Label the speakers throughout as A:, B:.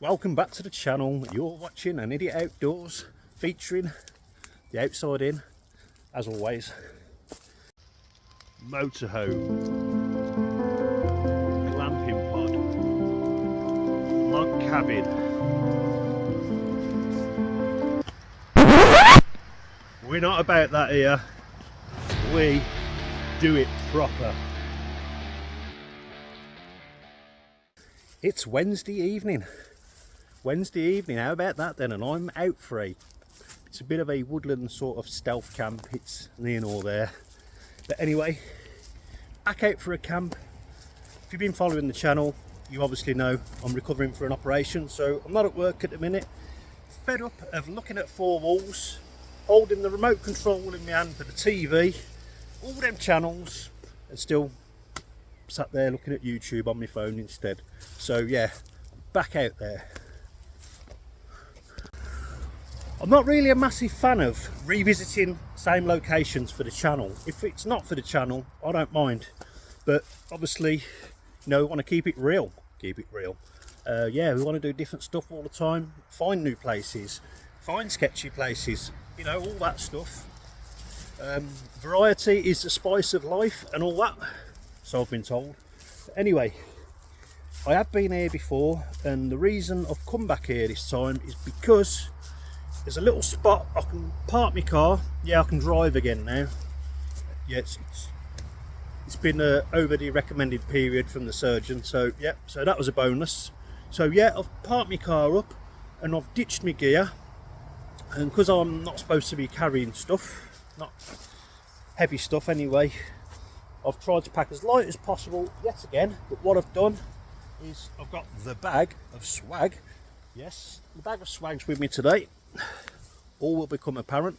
A: Welcome back to the channel. You're watching An Idiot Outdoors, featuring the outside in, as always, motorhome, glamping pod, log cabin. We're not about that here. We do it proper. It's Wednesday evening, how about that then? And I'm out free. It's a bit of a woodland sort of stealth camp, it's near nor there. But anyway, back out for a camp. If you've been following the channel, you obviously know I'm recovering from an operation, so I'm not at work at the minute. Fed up of looking at four walls, holding the remote control in my hand for the TV, all them channels, and still sat there looking at YouTube on my phone instead. So yeah, back out there. I'm not really a massive fan of revisiting same locations for the channel. If it's not for the channel, I don't mind, but obviously, you know, we want to keep it real. Yeah, we want to do different stuff all the time, find new places, find sketchy places, you know, all that stuff. Variety is the spice of life and all that, so I've been told. But anyway, I have been here before, and the reason I've come back here this time is because there's a little spot I can park my car. Yeah, I can drive again now. Yeah, it's been over the recommended period from the surgeon, so yeah, so that was a bonus. So yeah, I've parked my car up and I've ditched my gear, and because I'm not supposed to be carrying stuff, not heavy stuff anyway, I've tried to pack as light as possible yet again. But what I've done is I've got the bag of swag. Yes, the bag of swag's with me today. All will become apparent.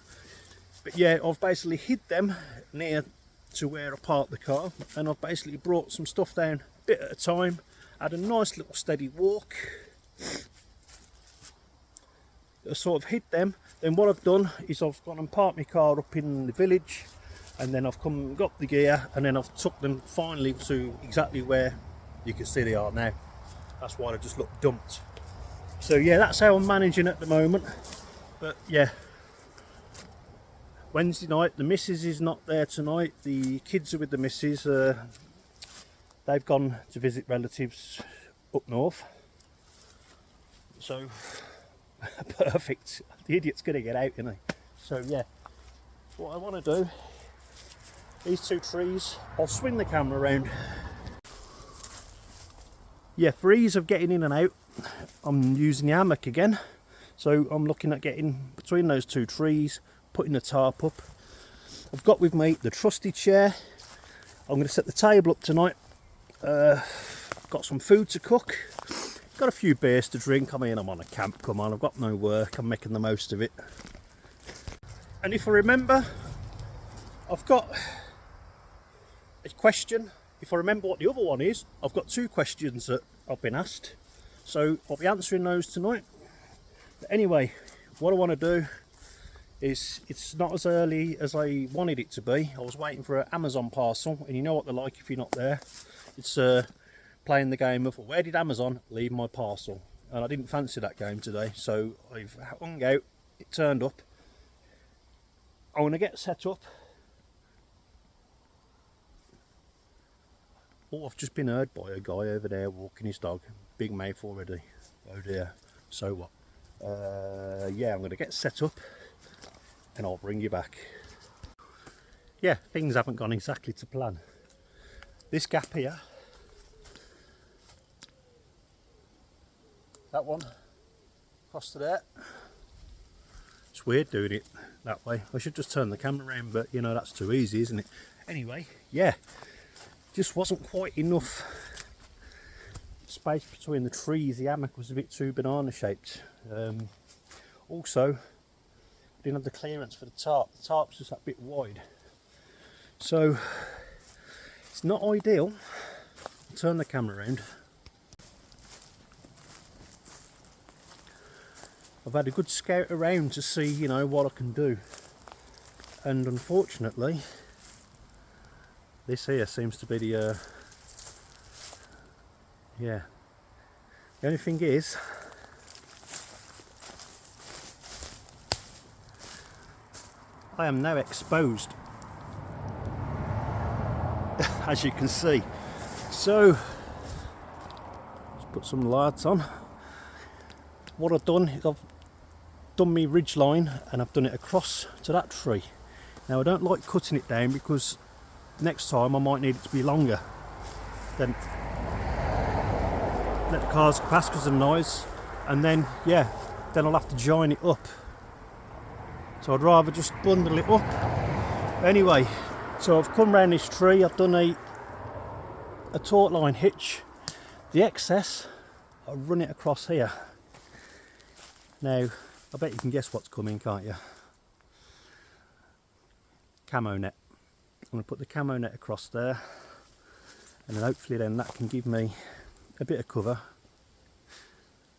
A: But yeah, I've basically hid them near to where I parked the car, and I've basically brought some stuff down a bit at a time. Had a nice little steady walk. I sort of hid them. Then what I've done is I've gone and parked my car up in the village, and then I've come and got the gear, and then I've took them finally to exactly where you can see they are now. That's why they just look dumped. So yeah, that's how I'm managing at the moment. But yeah, Wednesday night, the missus is not there tonight. The kids are with the missus. They've gone to visit relatives up north. So perfect. The idiot's going to get out, isn't he? So yeah, what I want to do, these two trees, I'll swing the camera around. Yeah, for ease of getting in and out, I'm using the hammock again. So I'm looking at getting between those two trees, putting the tarp up. I've got with me the trusty chair. I'm going to set the table up tonight. Got some food to cook. Got a few beers to drink. I mean, I'm on a camp, come on, I've got no work, I'm making the most of it. And if I remember, I've got a question. If I remember what the other one is, I've got two questions that I've been asked. So I'll be answering those tonight. But anyway, what I want to do is, it's not as early as I wanted it to be. I was waiting for an Amazon parcel, and you know what they're like if you're not there. It's playing the game of, where did Amazon leave my parcel? And I didn't fancy that game today, so I've hung out. It turned up. I want to get set up. Oh, I've just been heard by a guy over there walking his dog. Big mouth already. Oh dear. So what? Yeah, I'm going to get set up and I'll bring you back. Yeah, things haven't gone exactly to plan. This gap here, that one, across to there. It's weird doing it that way. I should just turn the camera around, but you know, that's too easy, isn't it? Anyway, yeah, just wasn't quite enough space between the trees. The hammock was a bit too banana shaped. Also, I didn't have the clearance for the tarp. The tarp's just that bit wide, so it's not ideal. I'll turn the camera around. I've had a good scout around to see, you know, what I can do, and unfortunately this here seems to be the yeah, the only thing is I am now exposed, as you can see. So let's put some lights on. What I've done is I've done my ridge line and I've done it across to that tree. Now I don't like cutting it down because next time I might need it to be longer. Then let the cars pass because of the noise, and then yeah, then I'll have to join it up. So I'd rather just bundle it up. Anyway, so I've come round this tree, I've done a taut line hitch. The excess, I'll run it across here. Now, I bet you can guess what's coming, can't you? Camo net. I'm going to put the camo net across there, and then hopefully then that can give me a bit of cover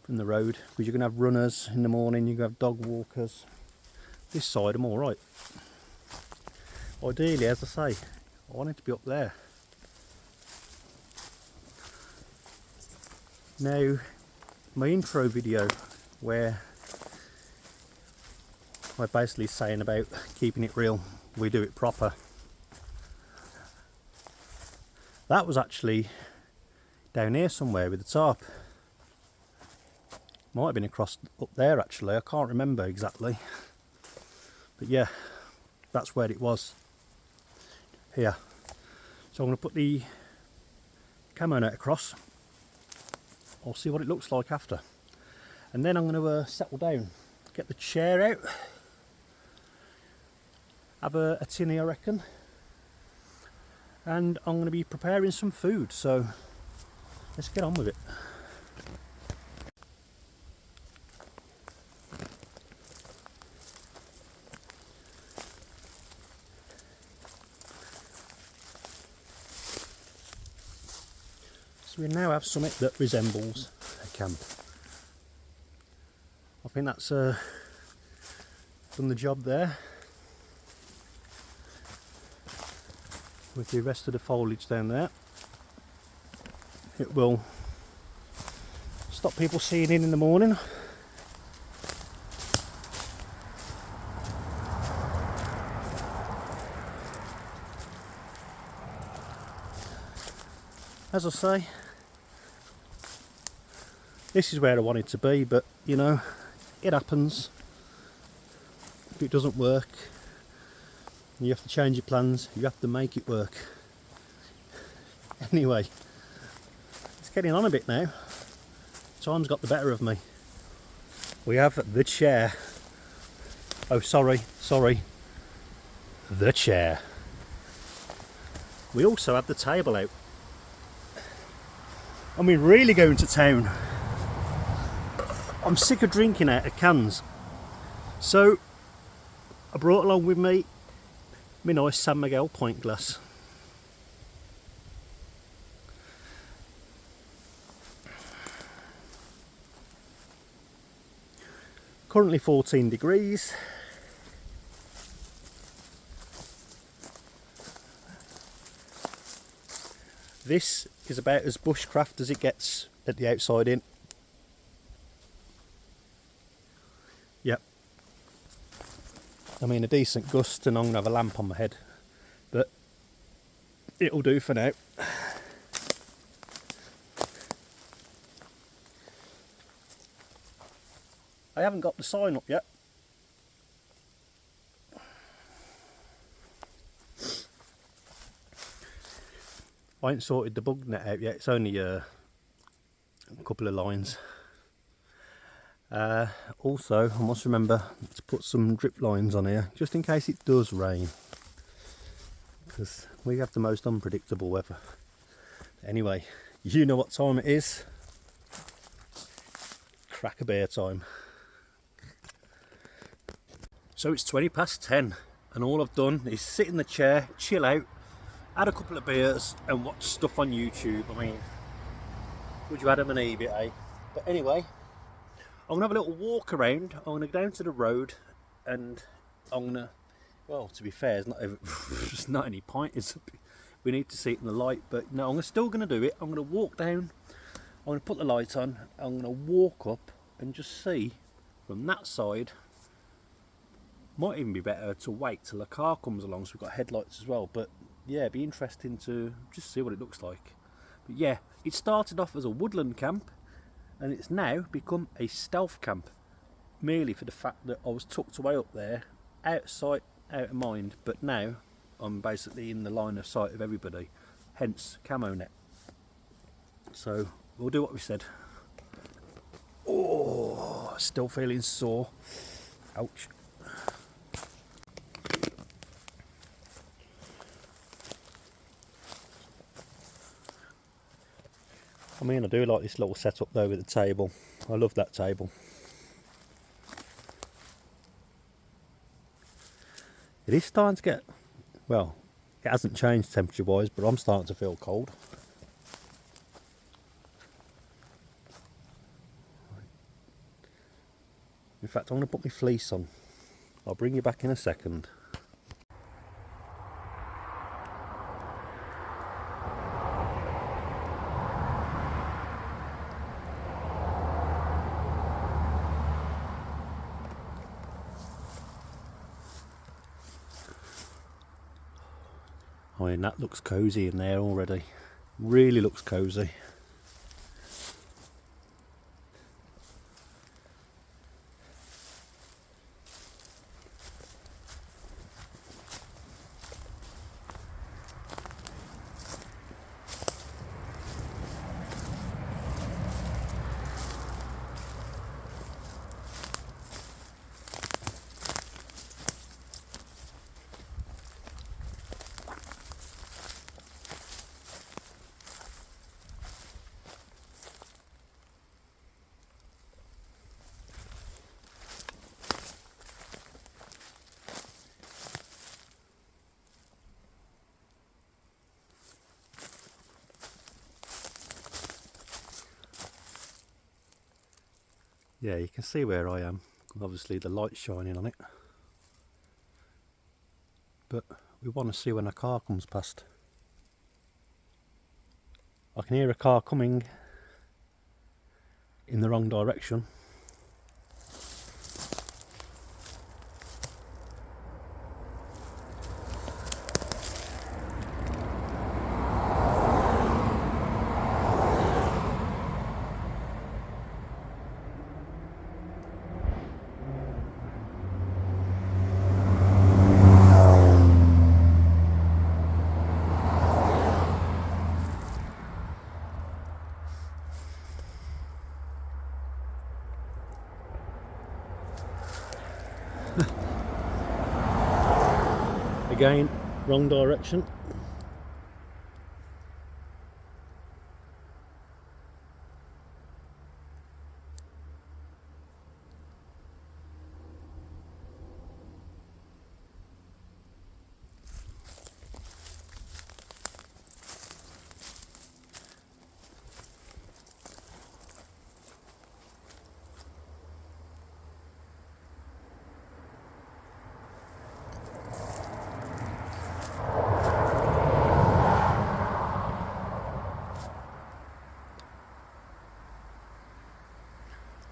A: from the road, because you're going to have runners in the morning, you're going to have dog walkers. This side I'm alright. Ideally, as I say, I want it to be up there. Now, my intro video where I'm basically saying about keeping it real, we do it proper. That was actually down here somewhere with the tarp. Might have been across up there actually, I can't remember exactly. But yeah, that's where it was. Here. So I'm going to put the camo net across. I'll see what it looks like after. And then I'm going to settle down, get the chair out, have a tinny I reckon, and I'm going to be preparing some food, so let's get on with it. So we now have something that resembles a camp. I think that's done the job there. With the rest of the foliage down there, it will stop people seeing in the morning. As I say, this is where I wanted to be, but you know, it happens. If it doesn't work, you have to change your plans, you have to make it work. Anyway, it's getting on a bit now. Time's got the better of me. We have the chair. Oh, sorry. The chair. We also have the table out. And we're really going to town. I'm sick of drinking out of cans. So, I brought along with me my nice San Miguel pint glass. Currently 14 degrees. This is about as bushcraft as it gets at the outside in. Yep. I mean, a decent gust and I'm going to have a lamp on my head, but it'll do for now. I haven't got the sign up yet. I ain't sorted the bug net out yet, it's only a couple of lines. Also, I must remember to put some drip lines on here, just in case it does rain. Because we have the most unpredictable weather. Anyway, you know what time it is. Crack a beer time. So it's 20 past 10 and all I've done is sit in the chair, chill out, had a couple of beers and watch stuff on YouTube. I mean, would you Adam and Eve it, eh? But anyway, I'm going to have a little walk around. I'm going to go down to the road and I'm going to, well, to be fair, there's not any point. We need to see it in the light, but no, I'm still going to do it. I'm going to walk down, I'm going to put the light on, I'm going to walk up and just see from that side Might even be better to wait till a car comes along so we've got headlights as well. But yeah, it'd be interesting to just see what it looks like. But yeah, it started off as a woodland camp and it's now become a stealth camp, merely for the fact that I was tucked away up there, out of sight, out of mind. But now I'm basically in the line of sight of everybody, hence camo net. So we'll do what we said. Oh, still feeling sore. Ouch. I mean, I do like this little setup though with the table. I love that table. It is starting to get, well, it hasn't changed temperature wise, but I'm starting to feel cold. In fact, I'm going to put my fleece on. I'll bring you back in a second. I mean, that looks cosy in there already. Really looks cosy. Yeah, you can see where I am. Obviously the light's shining on it. But we want to see when a car comes past. I can hear a car coming in the wrong direction. Again, wrong direction.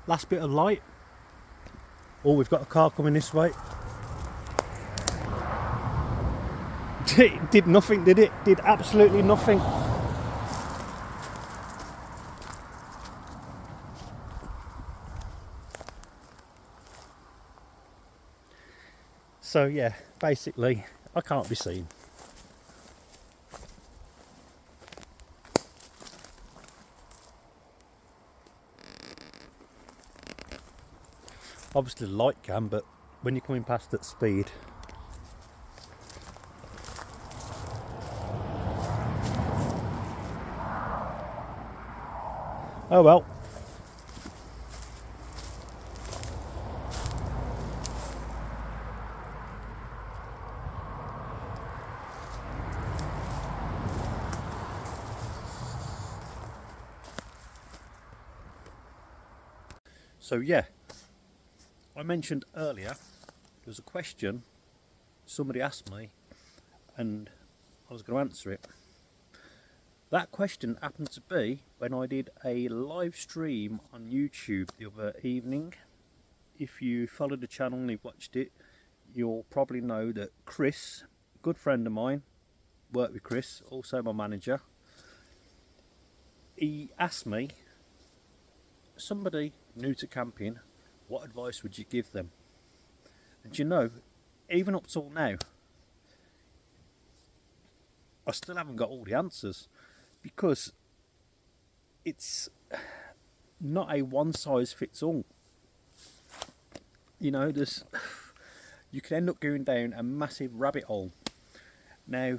A: Last bit of light. Oh, we've got a car coming this way. It did nothing, did it? Did absolutely nothing. So yeah, basically, I can't be seen. Obviously the light can, but when you're coming past at speed. Oh well. So yeah, I mentioned earlier there's a question somebody asked me and I was going to answer it. That question happened to be when I did a live stream on YouTube the other evening. If you followed the channel and you've watched it, you'll probably know that Chris, good friend of mine, worked with Chris, also my manager. He asked me, somebody new to camping, what advice would you give them? And you know, even up till now, I still haven't got all the answers, because it's not a one size fits all. You know, you can end up going down a massive rabbit hole. Now,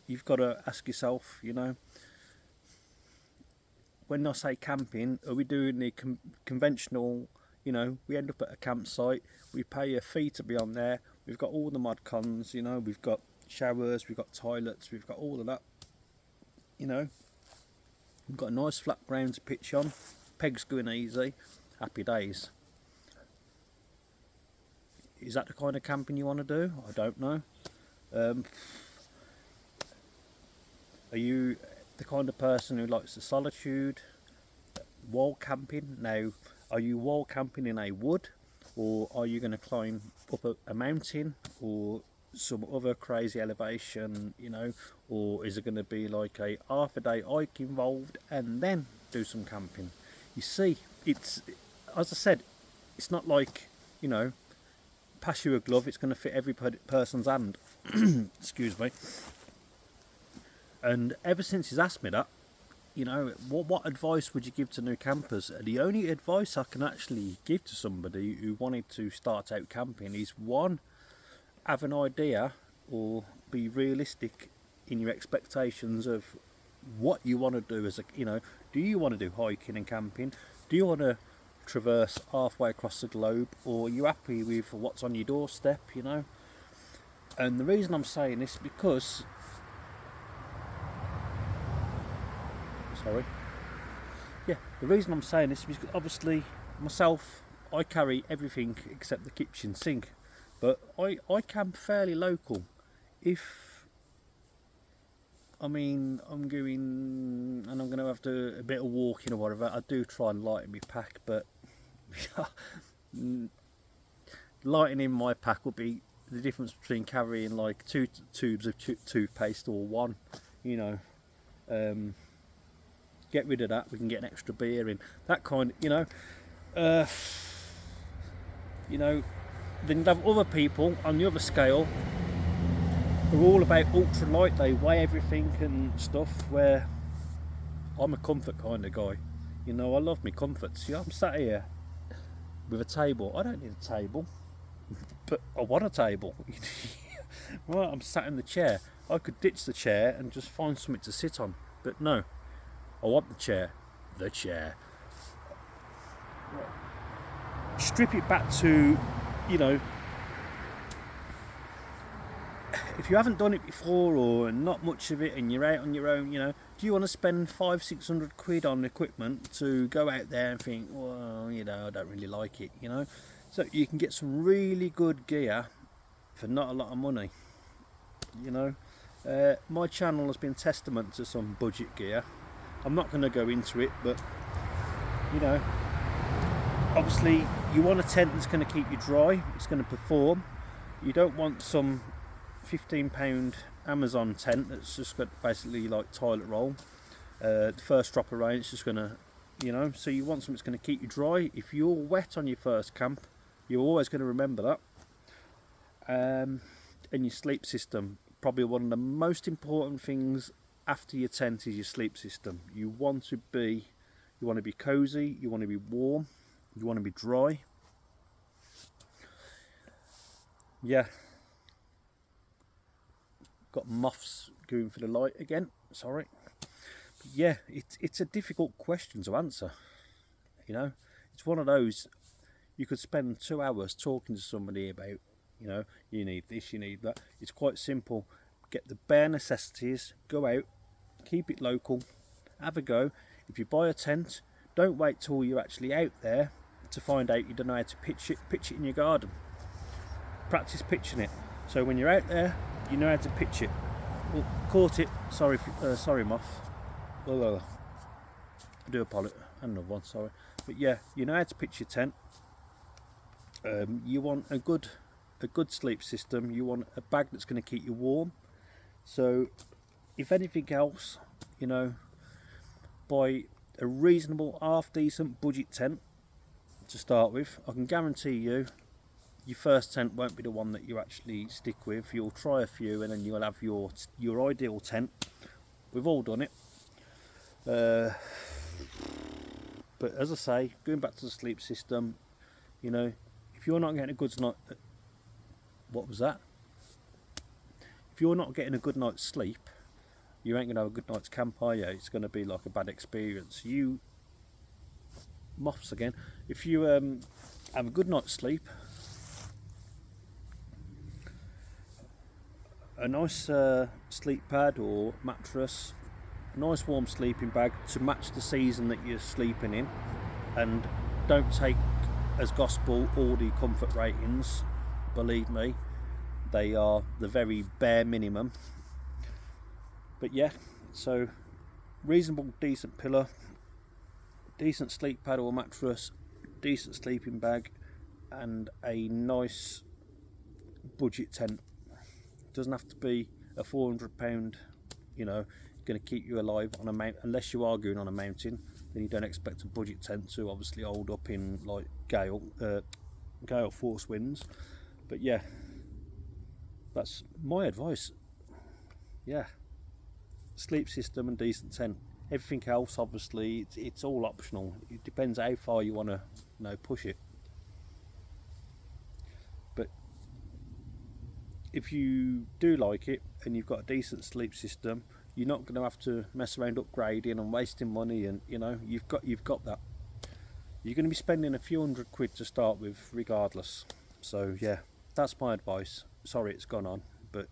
A: you've got to ask yourself, you know, when I say camping, are we doing the conventional, you know, we end up at a campsite, we pay a fee to be on there, we've got all the mod cons, you know, we've got showers, we've got toilets, we've got all of that, you know, we've got a nice flat ground to pitch on, pegs going easy, happy days. Is that the kind of camping you want to do? I don't know. Are you the kind of person who likes the solitude, wall camping? Now, are you wall camping in a wood, or are you going to climb up a mountain or some other crazy elevation, you know, or is it going to be like a half a day hike involved and then do some camping? You see, it's, as I said, it's not like, you know, pass you a glove, it's going to fit every person's hand. Excuse me. And ever since he's asked me that, you know, what advice would you give to new campers? The only advice I can actually give to somebody who wanted to start out camping is, one, have an idea or be realistic in your expectations of what you want to do as a, you know, do you want to do hiking and camping? Do you want to traverse halfway across the globe, or are you happy with what's on your doorstep, you know? And the reason I'm saying this, because the reason I'm saying this is because obviously myself, I carry everything except the kitchen sink, but I camp fairly local. If I mean I'm going and I'm going to have to a bit of walking or whatever, I do try and lighten my pack, but lightening my pack would be the difference between carrying like 2 tubes of toothpaste or one, you know. Get rid of that, we can get an extra beer in, that kind, you know. You know, then you have other people on the other scale who are all about ultralight, they weigh everything and stuff, where I'm a comfort kind of guy. You know, I love my comforts. Yeah, I'm sat here with a table. I don't need a table, but I want a table. Right, I'm sat in the chair. I could ditch the chair and just find something to sit on, but no, I want the chair. The chair. Strip it back to, you know, if you haven't done it before or not much of it and you're out on your own, you know, do you want to spend 500-600 quid on equipment to go out there and think, well, you know, I don't really like it, you know? So you can get some really good gear for not a lot of money, you know. My channel has been testament to some budget gear. I'm not going to go into it, but, you know, obviously you want a tent that's going to keep you dry, it's going to perform. You don't want some £15 Amazon tent that's just got basically like toilet roll. The first drop of rain, it's just going to, you know, so you want something that's going to keep you dry. If you're wet on your first camp, you're always going to remember that. And your sleep system, probably one of the most important things after your tent is your sleep system. You want to be cozy, you want to be warm, you want to be dry. Yeah, got moths going for the light again, sorry. But yeah, it's a difficult question to answer, you know. It's one of those, you could spend 2 hours talking to somebody about, you know, you need this, you need that. It's quite simple. Get the bare necessities, go out, keep it local, have a go. If you buy a tent, don't wait till you're actually out there to find out you don't know how to pitch it in your garden. Practice pitching it, so when you're out there you know how to pitch it. Oh, caught it, sorry moth. I do apologize, another one, sorry. But yeah, you know how to pitch your tent. You want a good a good sleep system, you want a bag that's going to keep you warm. So if anything else, you know, buy a reasonable, half decent budget tent to start with. I can guarantee you your first tent won't be the one that you actually stick with. You'll try a few and then you'll have your ideal tent. We've all done it. But as I say, going back to the sleep system, you know, if you're not getting a good night, what was that? If you're not getting a good night's sleep, you ain't gonna have a good night's camp, are you? It's gonna be like a bad experience. You moths again. If you have a good night's sleep, a nice sleep pad or mattress, a nice warm sleeping bag to match the season that you're sleeping in, and don't take as gospel all the comfort ratings. Believe me, they are the very bare minimum. But yeah, so reasonable, decent pillow, decent sleep pad or mattress, decent sleeping bag, and a nice budget tent. Doesn't have to be a £400, you know, going to keep you alive on a mountain. Unless you are going on a mountain, then you don't expect a budget tent to obviously hold up in like gale force winds. But yeah, that's my advice. Yeah, sleep system and decent tent. Everything else, obviously, it's all optional. It depends how far you want to, you know, push it. But if you do like it and you've got a decent sleep system, you're not going to have to mess around upgrading and wasting money, and you know, you've got that. You're going to be spending a few £100 to start with regardless. So yeah, that's my advice. Sorry it's gone on, but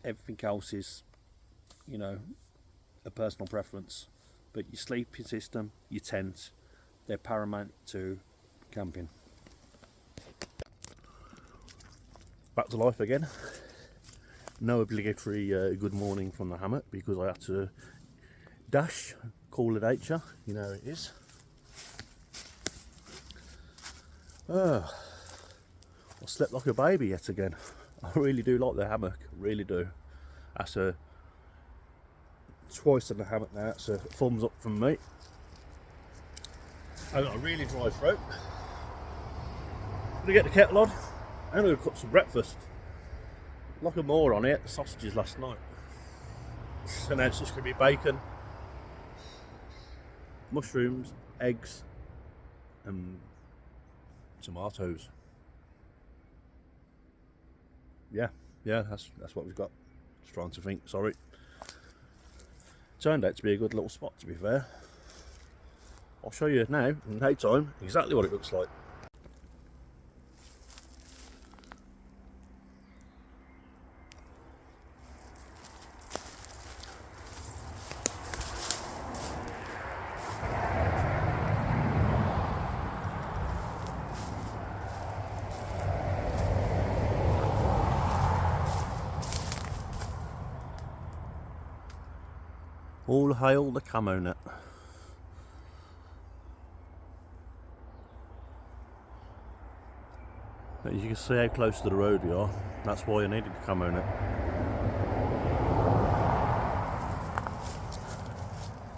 A: everything else is, you know, a personal preference. But your sleeping system, your tent, they're paramount to camping. Back to life again. No obligatory good morning from the hammock because I had to dash, call it nature, you know it is. I slept like a baby yet again. I really do like the hammock, really do. That's a twice in the hammock now, it's a thumbs up from me. I've got a really dry throat. I'm gonna get the kettle on. I'm gonna cook some breakfast. Like a moron, I ate the sausages last night. So now it's just gonna be bacon, mushrooms, eggs, and tomatoes. Yeah, that's what we've got. Just trying to think, sorry. Turned out to be a good little spot, to be fair. I'll show you now, in daytime, exactly what it looks like. All hail the camo net. As you can see how close to the road we are, that's why I needed the camo net.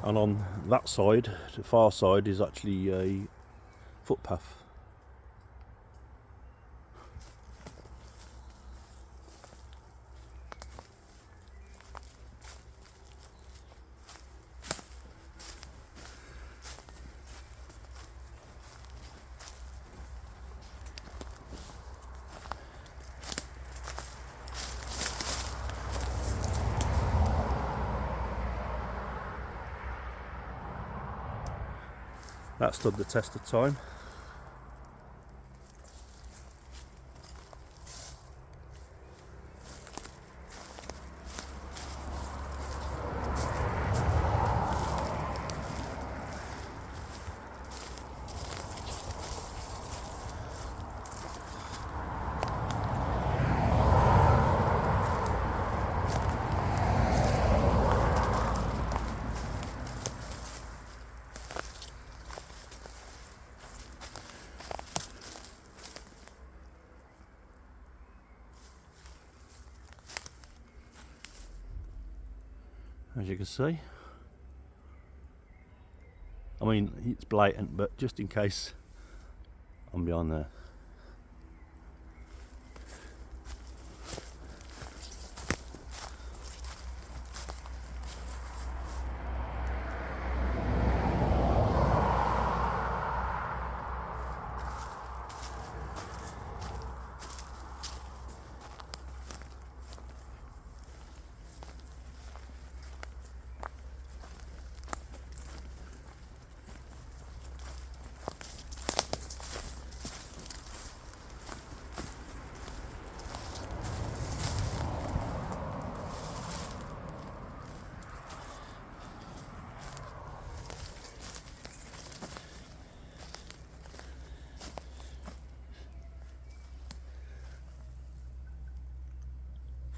A: And on that side, the far side, is actually a footpath. That stood the test of time. as you can see. I mean, it's blatant, but just in case I'm behind there.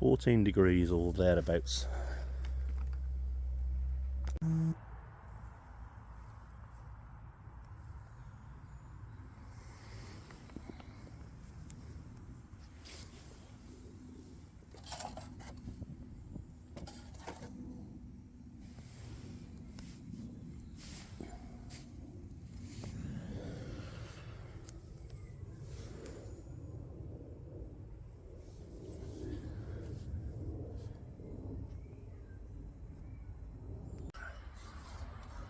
A: $14 degrees or thereabouts.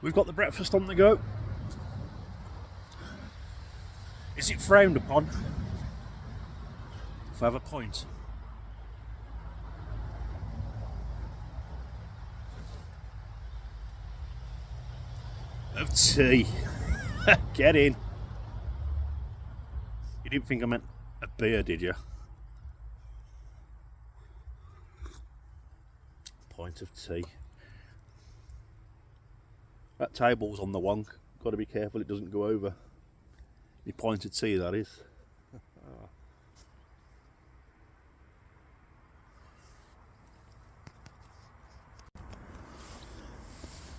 A: We've got the breakfast on the go. Is it frowned upon if I have a point? Of tea. Get in. You didn't think I meant a beer, did you? Pint of tea. That table's on the wonk. Got to be careful it doesn't go over. Your pint of tea, that is.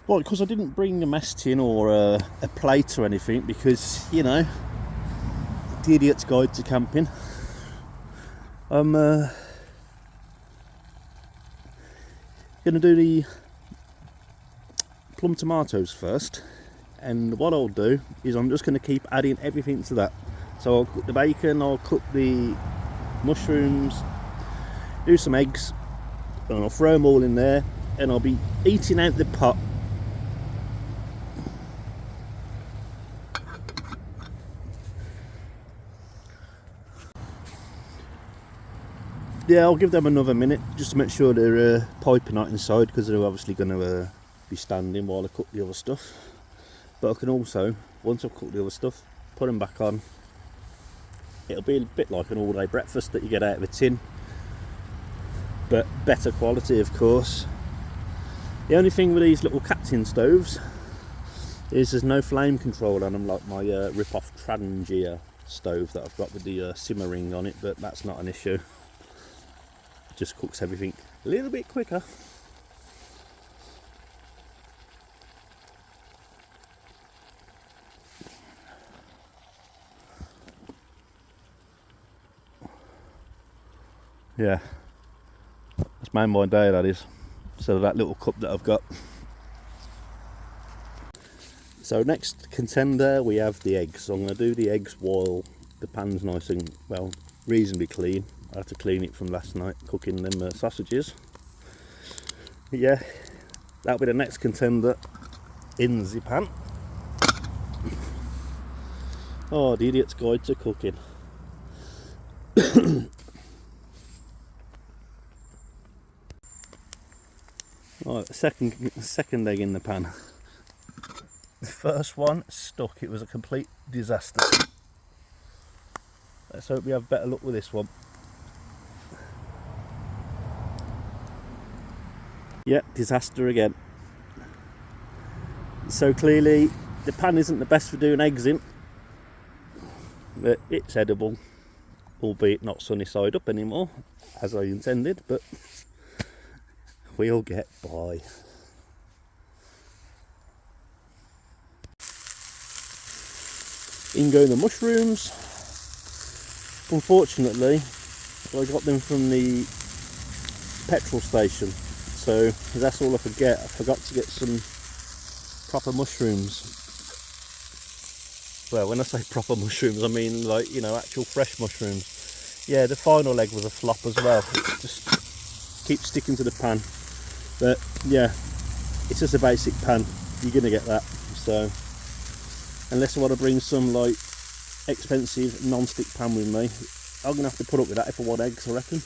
A: Well, because I didn't bring a mess tin or a plate or anything, because, you know, the idiot's guide to camping. I'm going to do the plum tomatoes first, and what I'll do is I'm just going to keep adding everything to that. So I'll cook the bacon, I'll cook the mushrooms, do some eggs, and I'll throw them all in there, and I'll be eating out the pot. Yeah, I'll give them another minute just to make sure they're piping out inside, because they're obviously going to be standing while I cook the other stuff. But I can also, once I've cooked the other stuff, put them back on. It'll be a bit like an all-day breakfast that you get out of a tin, but better quality, of course. The only thing with these little cat-tin stoves is there's no flame control on them, like my rip-off Trangia stove that I've got with the simmering on it, but that's not an issue. It just cooks everything a little bit quicker. Yeah, that's made my day, that is. So that little cup that I've got. So next contender we have the eggs. So I'm going to do the eggs while the pan's nice and, well, reasonably clean. I had to clean it from last night cooking them sausages. But yeah, that'll be the next contender in the pan. Oh, the idiot's guide to cooking. Right, second egg in the pan. The first one stuck. It was a complete disaster. Let's hope we have better luck with this one. Yep, disaster again. So clearly the pan isn't the best for doing eggs in, but it's edible, albeit not sunny side up anymore as I intended, but we'll get by. In go the mushrooms. Unfortunately, I got them from the petrol station, So that's all I could get. I forgot to get some proper mushrooms. Well, when I say proper mushrooms, I mean, like, you know, actual fresh mushrooms. Yeah, the final leg was a flop as well. It just keeps sticking to the pan. But yeah, it's just a basic pan. You're gonna get that. So unless I want to bring some like expensive non-stick pan with me, I'm gonna have to put up with that if I want eggs, I reckon.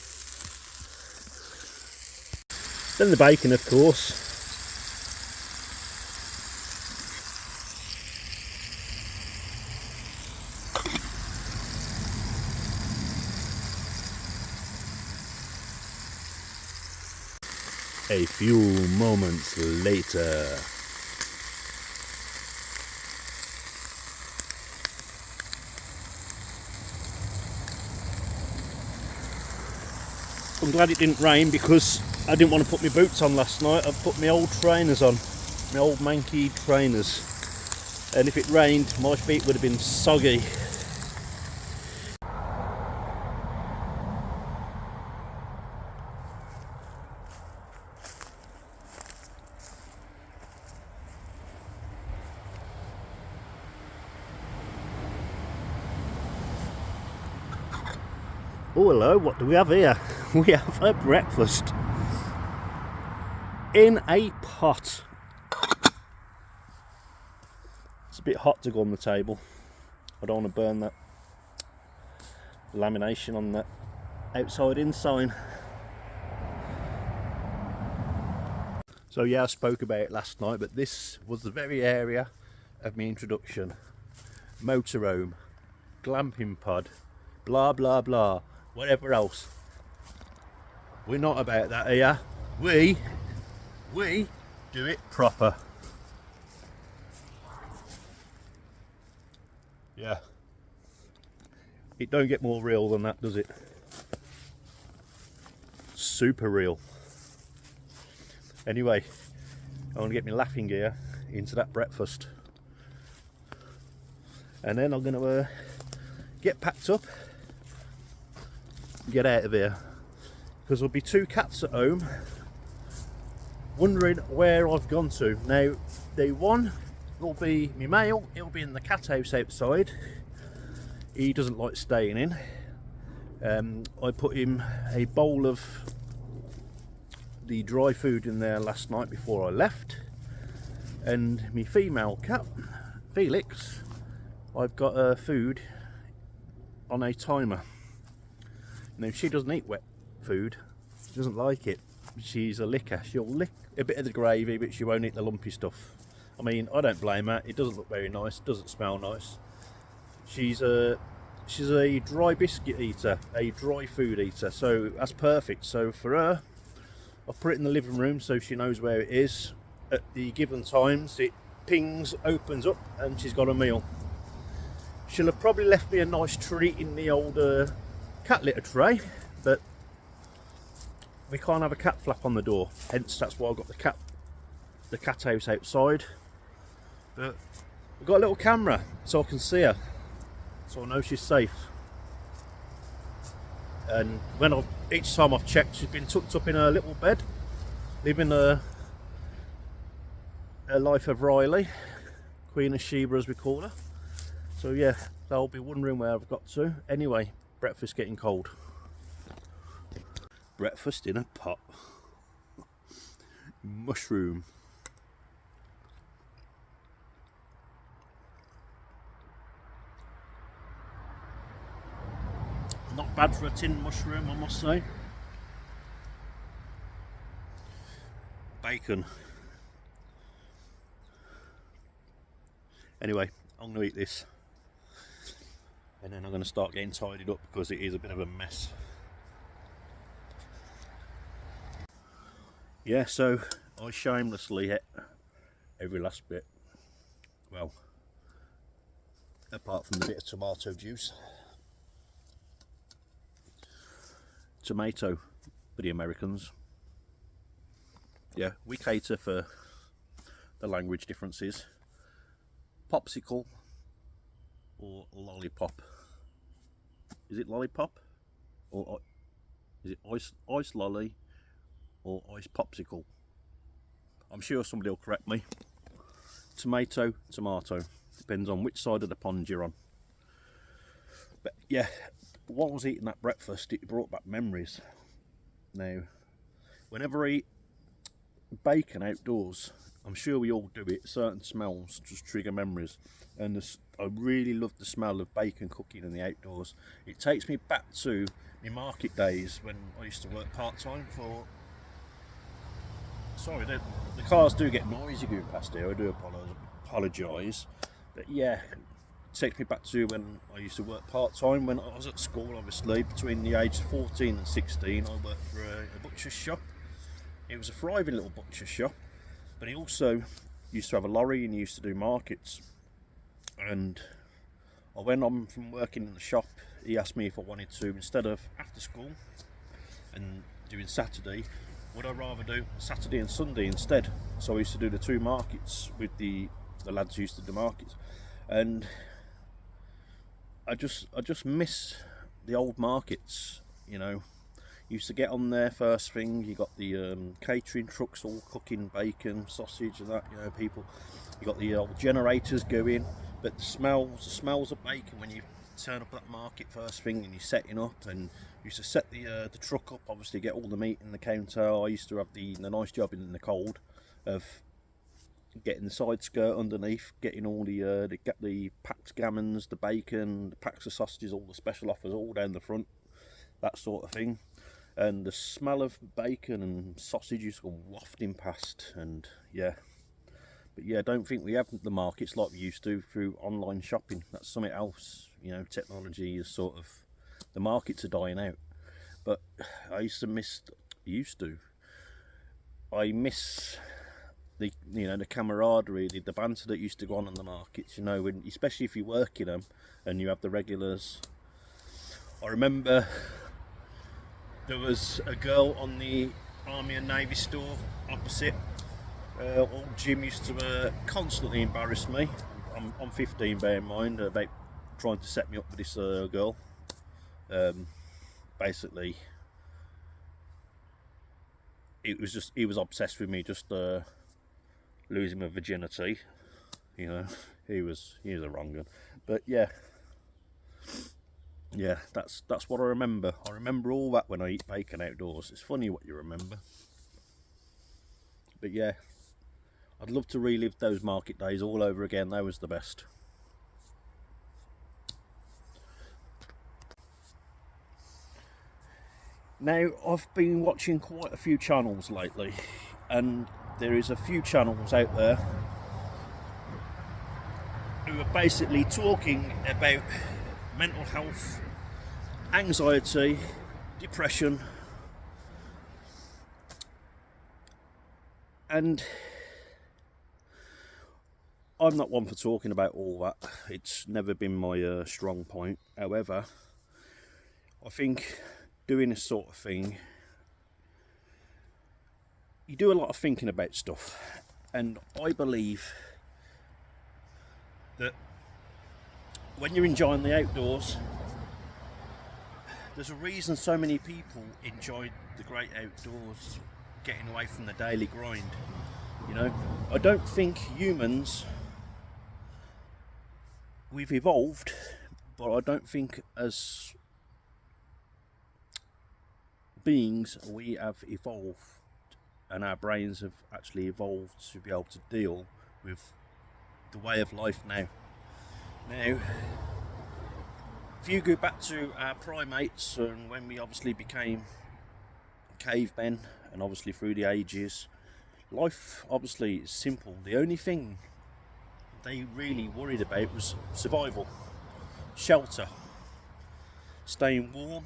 A: Then the bacon, of course. A few moments later. I'm glad it didn't rain because I didn't want to put my boots on last night. I put my old trainers on, my old manky trainers, and if it rained my feet would have been soggy. Oh hello, what do we have here? We have a breakfast in a pot. It's a bit hot to go on the table. I don't want to burn that lamination on that outside in sign. So yeah, I spoke about it last night, but this was the very area of my introduction. Motorhome, glamping pod, blah blah blah, whatever else. We're not about that here. We do it proper. Yeah. It don't get more real than that, does it? Super real. Anyway, I want to get my laughing gear into that breakfast. And then I'm going to get packed up and get out of here. Because there'll be two cats at home wondering where I've gone to. Now, the one will be my male, he'll be in the cat house outside. He doesn't like staying in. I put him a bowl of the dry food in there last night before I left. And my female cat, Felix, I've got her food on a timer. Now, she doesn't eat wet food, she doesn't like it. She's a licker. She'll lick a bit of the gravy, but she won't eat the lumpy stuff. I mean, I don't blame her. It doesn't look very nice, doesn't smell nice. She's a dry biscuit eater, a dry food eater, so that's perfect. So for her, I'll put it in the living room so she knows where it is. At the given times, it pings, opens up, and she's got a meal. She'll have probably left me a nice treat in the old cat litter tray, but we can't have a cat flap on the door, hence that's why I've got the cat house outside. But I've got a little camera so I can see her, so I know she's safe. And each time I've checked, she's been tucked up in her little bed, living her life of Riley, Queen of Sheba as we call her. So yeah, they'll be wondering where I've got to. Anyway, breakfast getting cold. Breakfast in a pot. Mushroom. Not bad for a tin mushroom, I must say. Bacon. Anyway, I'm going to eat this. And then I'm going to start getting tidied up because it is a bit of a mess. Yeah, so I shamelessly ate every last bit. Well, apart from the bit of tomato juice. Tomato for the Americans. Yeah, we cater for the language differences. Popsicle or lollipop. Is it lollipop? Or is it ice lolly or iced popsicle. I'm sure somebody will correct me. Tomato, tomato. Depends on which side of the pond you're on. But yeah, while I was eating that breakfast, it brought back memories. Now, whenever I eat bacon outdoors, I'm sure we all do it, certain smells just trigger memories, and I really love the smell of bacon cooking in the outdoors. It takes me back to my market days when I used to work part-time for... Sorry, the cars do get noisy going past here, I do apologise, but yeah, it takes me back to when I used to work part-time when I was at school. Obviously between the ages of 14 and 16 I worked for a butcher's shop. It was a thriving little butcher shop, but he also used to have a lorry and he used to do markets. And I went on from working in the shop, he asked me if I wanted to, instead of after school and doing Saturday, would I rather do Saturday and Sunday instead. So I used to do the two markets with the lads who used to do markets. And I just miss the old markets, you know. Used to get on there first thing, you got the catering trucks all cooking bacon, sausage and that, you know, people, you got the old generators going, but the smells of bacon when you turn up at that market first thing and you're setting up, and you used to set the truck up, obviously get all the meat in the counter. I used to have the nice job in the cold of getting the side skirt underneath, getting all the packed gammons, the bacon, the packs of sausages, all the special offers all down the front, that sort of thing. And the smell of bacon and sausages were wafting past, and yeah. But yeah, I don't think we have the markets like we used to through online shopping. That's something else, you know, technology is sort of, the markets are dying out. But I miss the, you know, the camaraderie, the banter that used to go on the markets, you know, when, especially if you work in them and you have the regulars. I remember there was a girl on the Army and Navy store opposite. Old Jim used to constantly embarrass me. I'm 15, bear in mind, about trying to set me up with this girl. Basically, he was obsessed with me just losing my virginity. You know, he was a wrong one. But yeah, that's what I remember. I remember all that when I eat bacon outdoors. It's funny what you remember. But yeah, I'd love to relive those market days all over again. That was the best. Now, I've been watching quite a few channels lately, and there is a few channels out there who are basically talking about mental health, anxiety, depression, and I'm not one for talking about all that. It's never been my strong point. However, I think doing this sort of thing, you do a lot of thinking about stuff, and I believe that when you're enjoying the outdoors, there's a reason so many people enjoy the great outdoors, getting away from the daily grind. You know, I don't think humans, we've evolved, but I don't think as beings we have evolved, and our brains have actually evolved to be able to deal with the way of life now. Now, if you go back to our primates and when we obviously became cavemen, and obviously through the ages, life obviously is simple. The only thing they really worried about was survival, shelter, staying warm,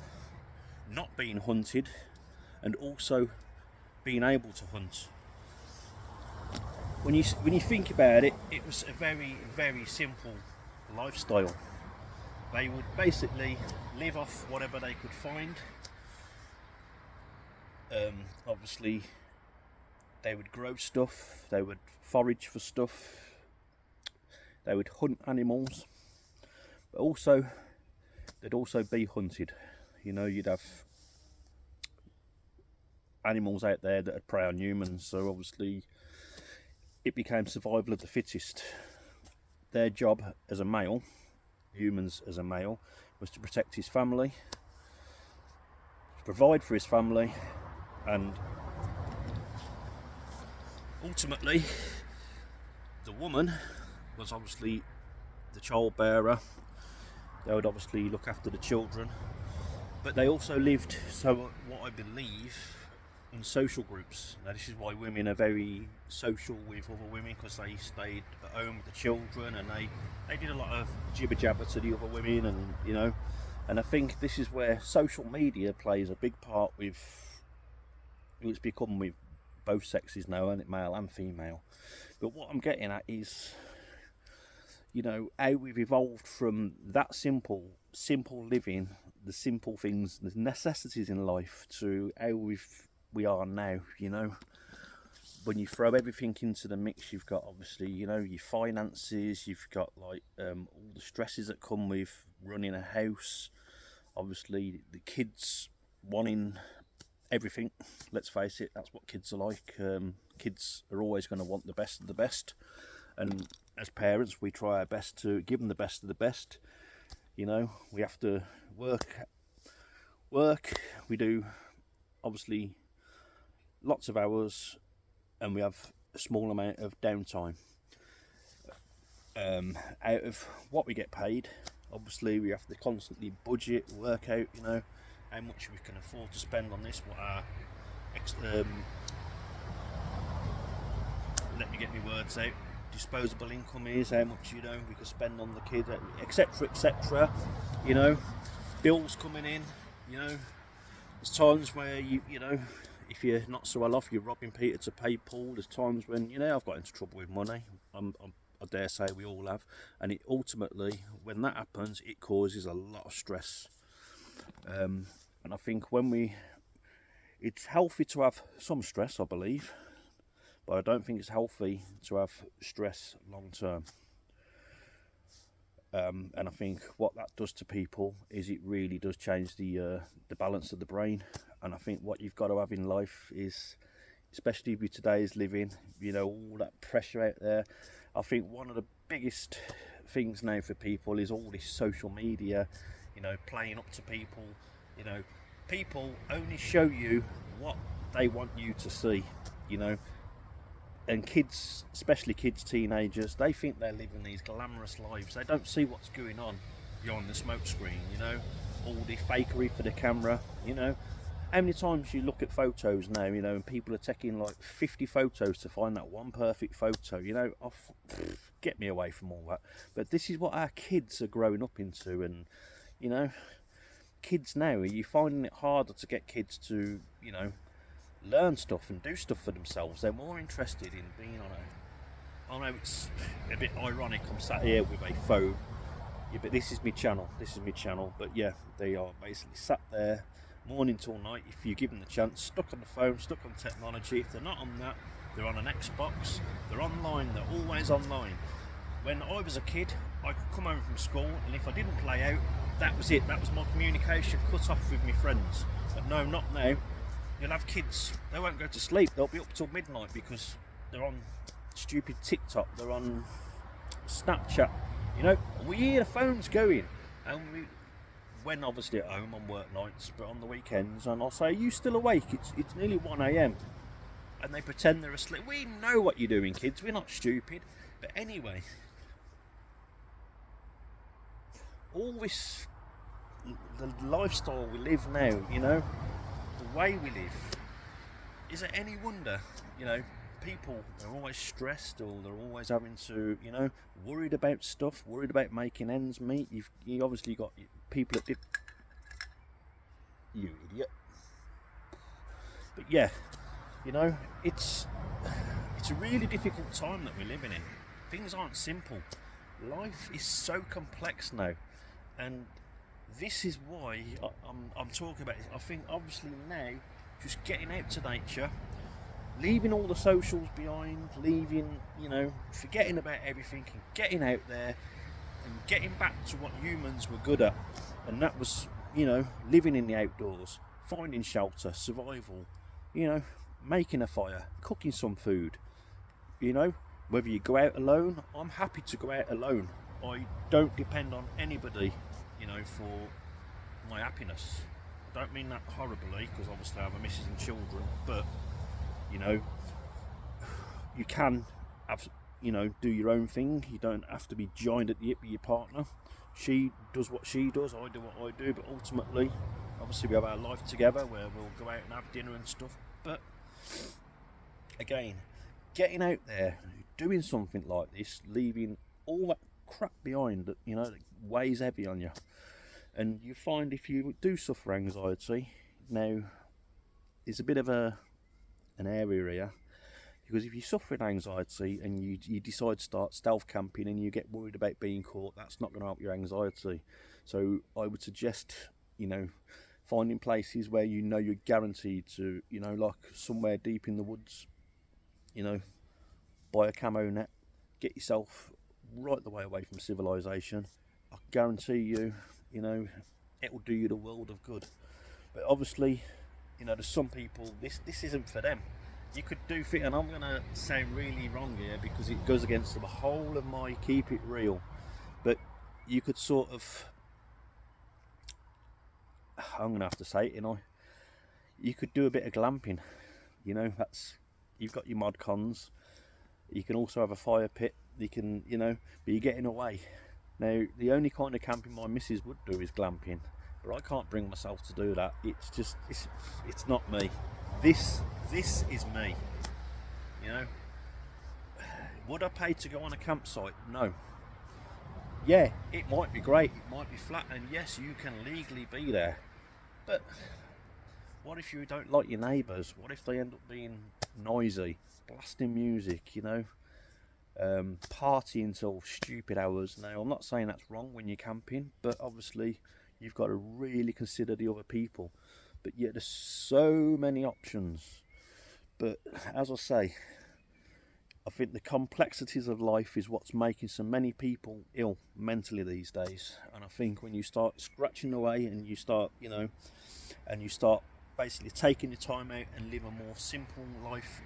A: not being hunted, and also being able to hunt. When you think about it, it was a very, very simple lifestyle. They would basically live off whatever they could find. Obviously, they would grow stuff, they would forage for stuff, they would hunt animals, but also they'd also be hunted. You know, you'd have animals out there that would prey on humans. So obviously it became survival of the fittest. Their job as a male, humans as a male, was to protect his family, to provide for his family, and ultimately the woman was obviously the child bearer. They would obviously look after the children, but they also lived, so what I believe, in social groups. Now this is why women are very social with other women, because they stayed at home with the children, and they did a lot of jibber jabber to the other women, and you know, and I think this is where social media plays a big part with, it's become with both sexes now, and male and female. But what I'm getting at is, you know, how we've evolved from that simple living, the simple things, the necessities in life, to how we are now. You know, when you throw everything into the mix, you've got obviously, you know, your finances, you've got like all the stresses that come with running a house, obviously the kids wanting everything. Let's face it, that's what kids are like. Kids are always going to want the best of the best, and as parents we try our best to give them the best of the best. You know, we have to work, we do obviously lots of hours, and we have a small amount of downtime. Out of what we get paid, obviously we have to constantly budget, work out, you know, how much we can afford to spend on this, what our let me get my words out, disposable income is, how much, you know, we can spend on the kids, etc, etc. You know, bills coming in, you know, there's times where you know, if you're not so well off, you're robbing Peter to pay Paul. There's times when, you know, I've got into trouble with money. I dare say we all have, and it ultimately, when that happens, it causes a lot of stress. And I think it's healthy to have some stress, I believe, but I don't think it's healthy to have stress long term. And I think what that does to people is it really does change the balance of the brain. And I think what you've got to have in life is, especially with today's living, you know, all that pressure out there. I think one of the biggest things now for people is all this social media, you know, playing up to people. You know, people only show you what they want you to see, you know. And kids, especially kids, teenagers, they think they're living these glamorous lives. They don't see what's going on behind the smoke screen, you know, all the fakery for the camera, you know. How many times you look at photos now, you know, and people are taking like 50 photos to find that one perfect photo, you know. Get me away from all that. But this is what our kids are growing up into, and, you know, kids now, are you finding it harder to get kids to, you know, learn stuff and do stuff for themselves? They're more interested in being on a, I know it's a bit ironic, I'm sat here with a phone, yeah, but this is my channel, but yeah, they are basically sat there morning till night, if you give them the chance, stuck on the phone, stuck on technology. If they're not on that, they're on an Xbox, they're online, they're always online. When I was a kid, I could come home from school, and if I didn't play out, that was it, that was my communication cut off with my friends. But no, not now. You'll have kids, they won't go to sleep, they'll be up till midnight because they're on stupid TikTok, they're on Snapchat, you know. We hear the phones going, and when obviously at home on work nights, but on the weekends, and I'll say, are you still awake? It's nearly 1 AM, and they pretend they're asleep. We know what you're doing, kids, we're not stupid. But anyway, all this, the lifestyle we live now, you know, the way we live, is it any wonder, you know, people are always stressed, or they're always having to, you know, worried about stuff, worried about making ends meet. You obviously got people that did, you idiot. But yeah, you know, it's a really difficult time that we're living in. Things aren't simple. Life is so complex now, and this is why I'm talking about it. I think obviously now, just getting out to nature, leaving all the socials behind, leaving, you know, forgetting about everything, and getting out there and getting back to what humans were good at, and that was, you know, living in the outdoors, finding shelter, survival, you know, making a fire, cooking some food, you know, whether you go out alone. I'm happy to go out alone. I don't depend on anybody, you know, for my happiness. I don't mean that horribly, because obviously I have a missus and children, but, you know, you can have, you know, do your own thing. You don't have to be joined at the hip with your partner. She does what she does, I do what I do, but ultimately, obviously we have our life together where we'll go out and have dinner and stuff. But again, getting out there, doing something like this, leaving all that crap behind that, you know, that weighs heavy on you. And you find if you do suffer anxiety, now there's a bit of an area here, because if you suffer anxiety and you decide to start stealth camping and you get worried about being caught, that's not going to help your anxiety. So I would suggest, you know, finding places where you know you're guaranteed to, you know, like somewhere deep in the woods, you know, buy a camo net, get yourself right the way away from civilization. I guarantee you, you know, it will do you the world of good. But obviously, you know, there's some people, this isn't for them. You could do fit, and I'm going to sound really wrong here because it goes against the whole of my keep it real, but you could sort of, I'm going to have to say it, you know, you could do a bit of glamping, you know, that's, you've got your mod cons, you can also have a fire pit, you can, you know, but you're getting away. Now, the only kind of camping my missus would do is glamping, but I can't bring myself to do that. It's just, it's not me. This is me, you know. Would I pay to go on a campsite? No. Yeah, it might be great, it might be flat, and yes, you can legally be there, but what if you don't like your neighbours? What if they end up being noisy, blasting music, you know, partying till stupid hours? Now, I'm not saying that's wrong when you're camping, but obviously you've got to really consider the other people. But yet there's so many options. But as I say, I think the complexities of life is what's making so many people ill mentally these days. And I think when you start scratching away and you start, you know, and you start basically taking your time out and live a more simple life,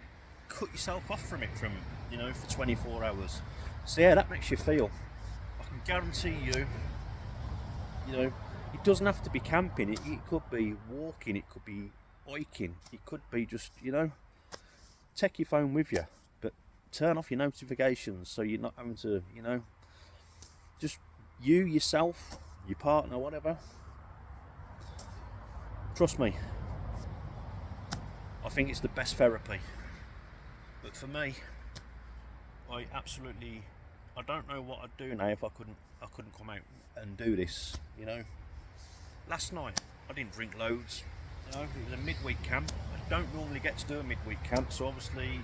A: cut yourself off from it you know, for 24 hours. So yeah, that makes you feel. I can guarantee you, you know, it doesn't have to be camping. It could be walking, it could be hiking, it could be just, you know, take your phone with you, but turn off your notifications so you're not having to, you know, just you, yourself, your partner, whatever. Trust me, I think it's the best therapy. But for me, I don't know what I'd do now if I couldn't come out and do this, you know. Last night I didn't drink loads, you know, it was a midweek camp. I don't normally get to do a midweek camp, so obviously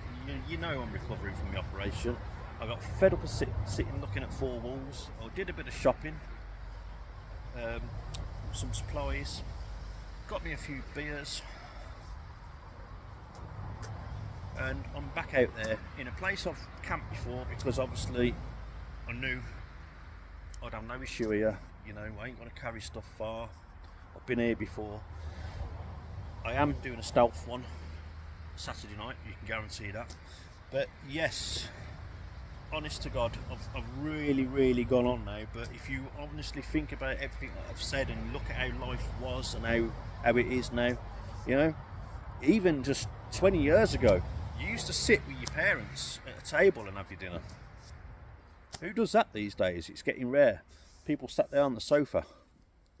A: you know I'm recovering from the operation. I got fed up of sitting looking at four walls. I did a bit of shopping, some supplies, got me a few beers, and I'm back out there in a place I've camped before, because obviously I knew I'd have no issue here, you know, I ain't got to carry stuff far. I've been here before. I am doing a stealth one Saturday night, you can guarantee that. But yes, honest to God, I've really gone on now. But if you honestly think about everything that I've said and look at how life was and how it is now, you know, even just 20 years ago, you used to sit with your parents at a table and have your dinner. Who does that these days? It's getting rare. People sat there on the sofa,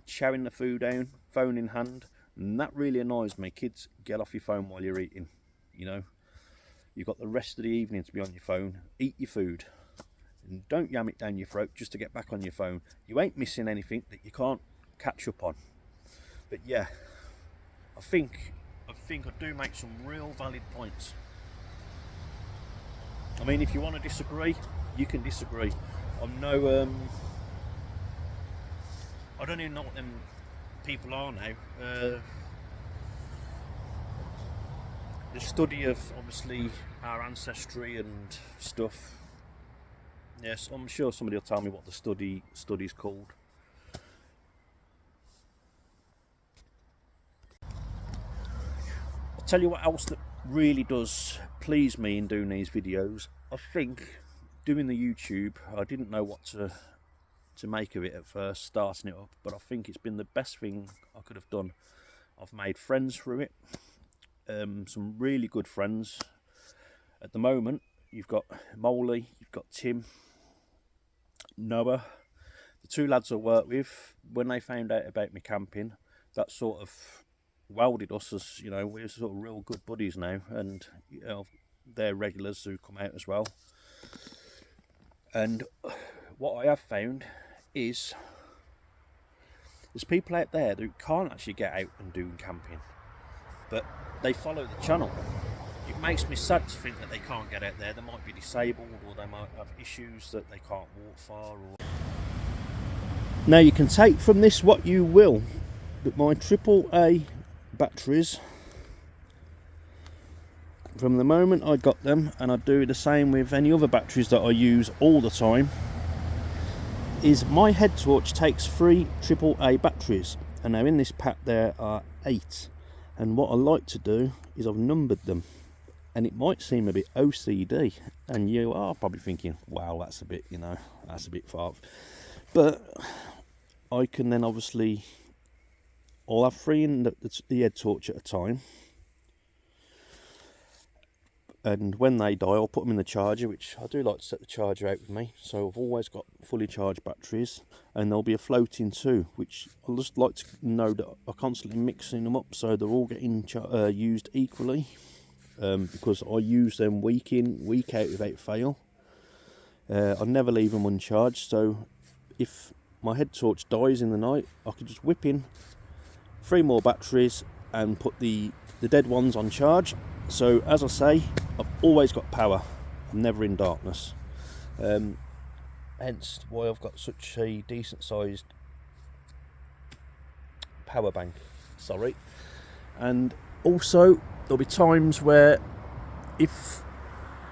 A: chowing the food down, phone in hand, and that really annoys me. Kids, get off your phone while you're eating, you know. You've got the rest of the evening to be on your phone. Eat your food, and don't yam it down your throat just to get back on your phone. You ain't missing anything that you can't catch up on. But yeah, I think I do make some real valid points. I mean, if you want to disagree, you can disagree. I'm no, I don't even know what them people are now. The study of obviously our ancestry and stuff. Yes, I'm sure somebody will tell me what the study's called. Tell you what else that really does please me in doing these videos. I think doing the YouTube, I didn't know what to make of it at first, starting it up, but I think it's been the best thing I could have done. I've made friends through it, some really good friends. At the moment, you've got Molly, you've got Tim, Noah, the two lads I work with. When they found out about me camping, that sort of welded us, as you know, we're sort of real good buddies now, and you know, they're regulars who come out as well. And what I have found is there's people out there who can't actually get out and do camping, but they follow the channel. It makes me sad to think that they can't get out there. They might be disabled, or they might have issues that they can't walk far. Now you can take from this what you will, but my AAA batteries, from the moment I got them, and I do the same with any other batteries that I use all the time, is my head torch takes 3 AAA batteries, and now in this pack there are 8, and what I like to do is I've numbered them. And it might seem a bit OCD, and you are probably thinking, wow, that's a bit, you know, that's a bit far. But I can then obviously, I'll have 3 in the head torch at a time. And when they die, I'll put them in the charger, which I do like to set the charger out with me. So I've always got fully charged batteries, and there'll be a floating too, which I just like to know that I'm constantly mixing them up so they're all getting used equally. Because I use them week in, week out without fail. I never leave them uncharged, so if my head torch dies in the night, I can just whip in 3 more batteries and put the dead ones on charge. So as I say, I've always got power. I'm never in darkness. Hence why I've got such a decent sized power bank. Sorry. And also, there'll be times where if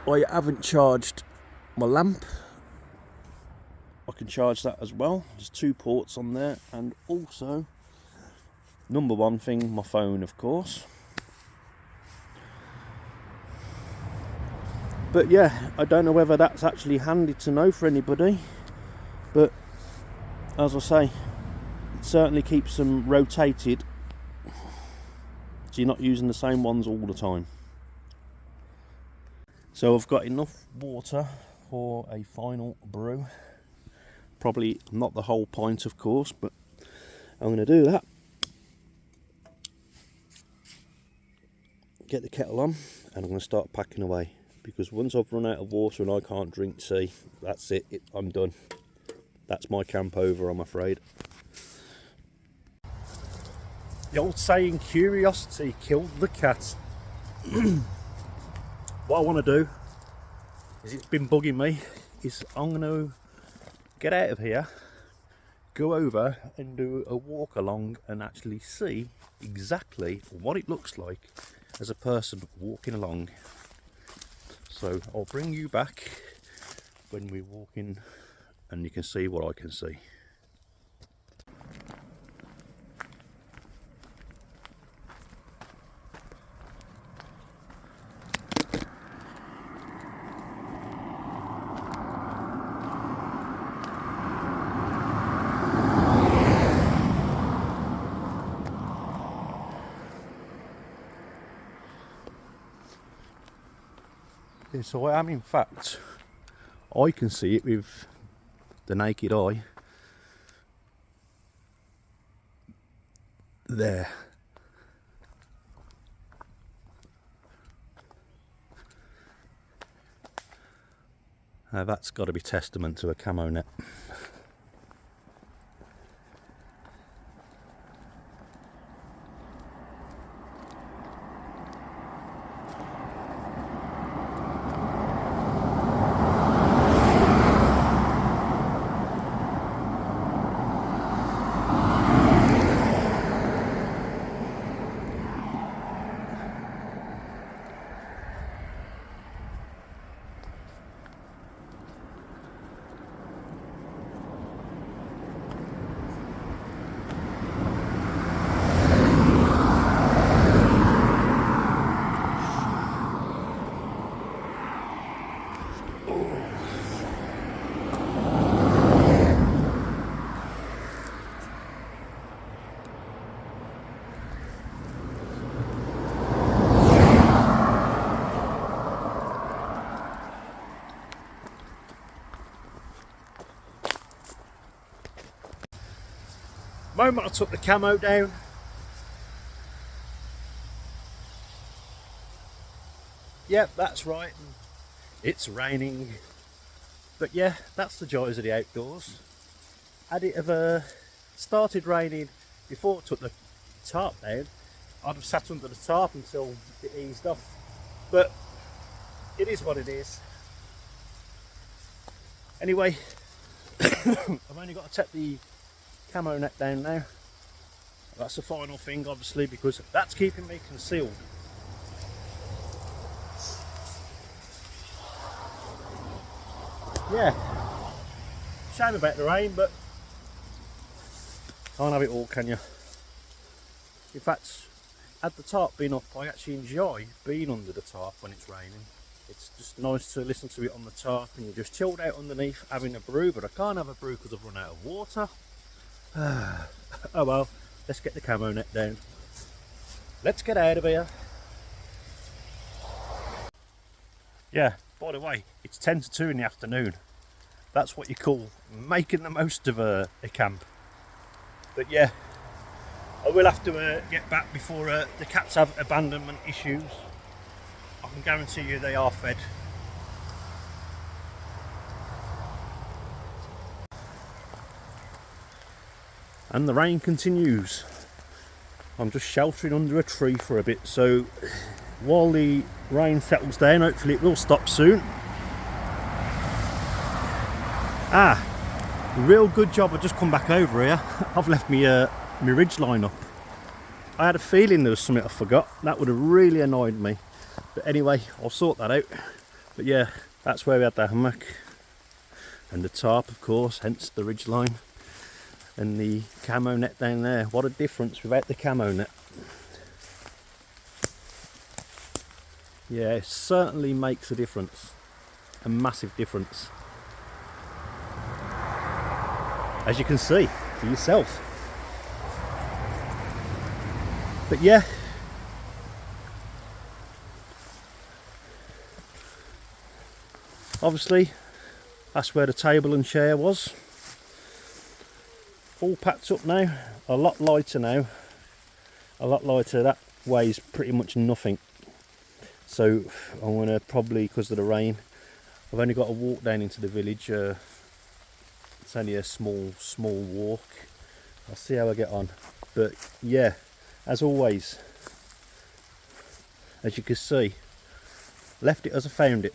A: I haven't charged my lamp, I can charge that as well. There's 2 ports on there, and also, number one thing, my phone, of course. But yeah, I don't know whether that's actually handy to know for anybody, but as I say, it certainly keeps them rotated, so you're not using the same ones all the time. So I've got enough water for a final brew. Probably not the whole pint, of course, but I'm going to do that. Get the kettle on, and I'm going to start packing away, because once I've run out of water and I can't drink tea, that's it, I'm done. That's my camp over, I'm afraid. The old saying, curiosity killed the cat. What I want to do, is it's been bugging me, is I'm going to get out of here, go over and do a walk along and actually see exactly what it looks like as a person walking along. So I'll bring you back when we're walking and you can see what I can see. Yeah, so I am, in fact, I can see it with the naked eye. There. Now that's got to be testament to a camo net. moment I took the camo down, yep, that's right, it's raining. But yeah, that's the joys of the outdoors. Had it have started raining before I took the tarp down, I'd have sat under the tarp until it eased off. But it is what it is. Anyway, I've only got to take the camo net down now. That's the final thing, obviously, because that's keeping me concealed. Yeah, shame about the rain, but can't have it all, can you? In fact, had the tarp been up, I actually enjoy being under the tarp when it's raining. It's just nice to listen to it on the tarp and you're just chilled out underneath having a brew, but I can't have a brew because I've run out of water. Oh well, let's get the camo net down. Let's get out of here. Yeah, by the way, it's 10 to 2 in the afternoon. That's what you call making the most of a camp. But yeah, I will have to get back before the cats have abandonment issues. I can guarantee you they are fed. And the rain continues. I'm just sheltering under a tree for a bit, so while the rain settles down, hopefully it will stop soon. Real good job. I just come back over here. I've left me my ridge line up. I had a feeling there was something I forgot. That would have really annoyed me. But anyway, I'll sort that out. But yeah, that's where we had the hammock and the tarp, of course, hence the ridge line, and the camo net down there. What a difference without the camo net. Yeah, it certainly makes a difference, a massive difference, as you can see for yourself. But yeah, obviously that's where the table and chair was. All packed up now, a lot lighter now, a lot lighter. That weighs pretty much nothing. So I'm going to probably, because of the rain, I've only got to walk down into the village. It's only a small walk. I'll see how I get on. But yeah, as always, as you can see, left it as I found it.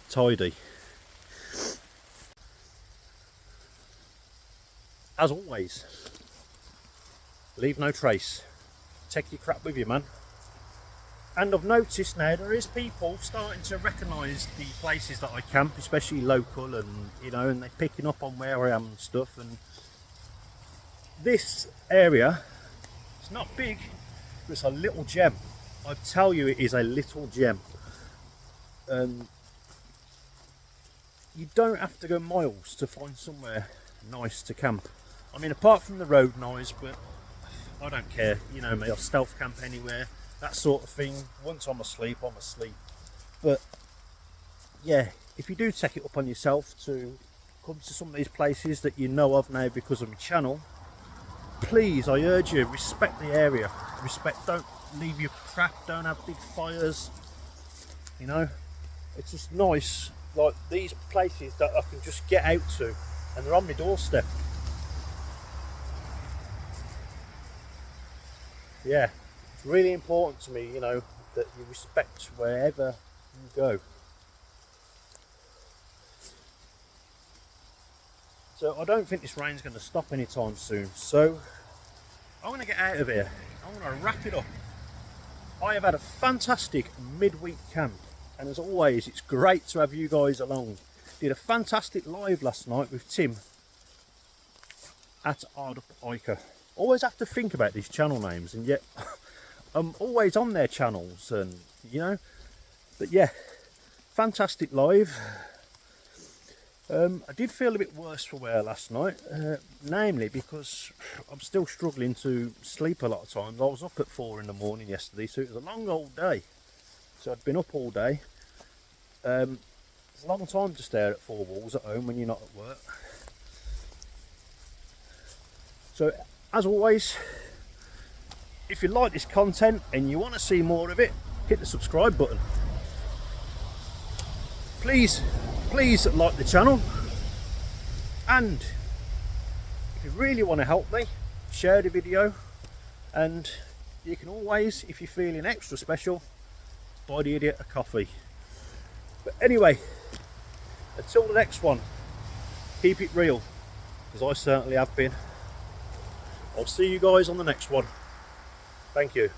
A: Tidy. As always, leave no trace. Take your crap with you, man. And I've noticed now there is people starting to recognise the places that I camp, especially local, and you know, and they're picking up on where I am and stuff. And this area, it's not big, but it's a little gem. I tell you, it is a little gem. You don't have to go miles to find somewhere nice to camp. I mean, apart from the road noise, but I don't care. You know me, I'll stealth camp anywhere, that sort of thing. Once I'm asleep, I'm asleep. But yeah, if you do take it upon yourself to come to some of these places that you know of now because of my channel, please, I urge you, respect the area. Respect, don't leave your crap, don't have big fires. You know, it's just nice, like these places that I can just get out to, and they're on my doorstep. Yeah, it's really important to me, you know, that you respect wherever you go. So I don't think this rain's going to stop anytime soon, so I'm going to get out of here. I'm going to wrap it up. I have had a fantastic midweek camp, and as always, it's great to have you guys along. Did a fantastic live last night with Tim at Ard Up Ica. Always have to think about these channel names, and yet I'm always on their channels, and you know. But yeah, fantastic live. I did feel a bit worse for wear last night, namely because I'm still struggling to sleep a lot of times. I was up at 4 in the morning yesterday, so it was a long old day. So I'd been up all day. It's a long time to stare at 4 walls at home when you're not at work. So as always, if you like this content and you want to see more of it, hit the subscribe button. Please like the channel, and if you really want to help me, share the video, and you can always, if you're feeling extra special, buy the idiot a coffee. But anyway, until the next one, keep it real, because I certainly have been. I'll see you guys on the next one. Thank you.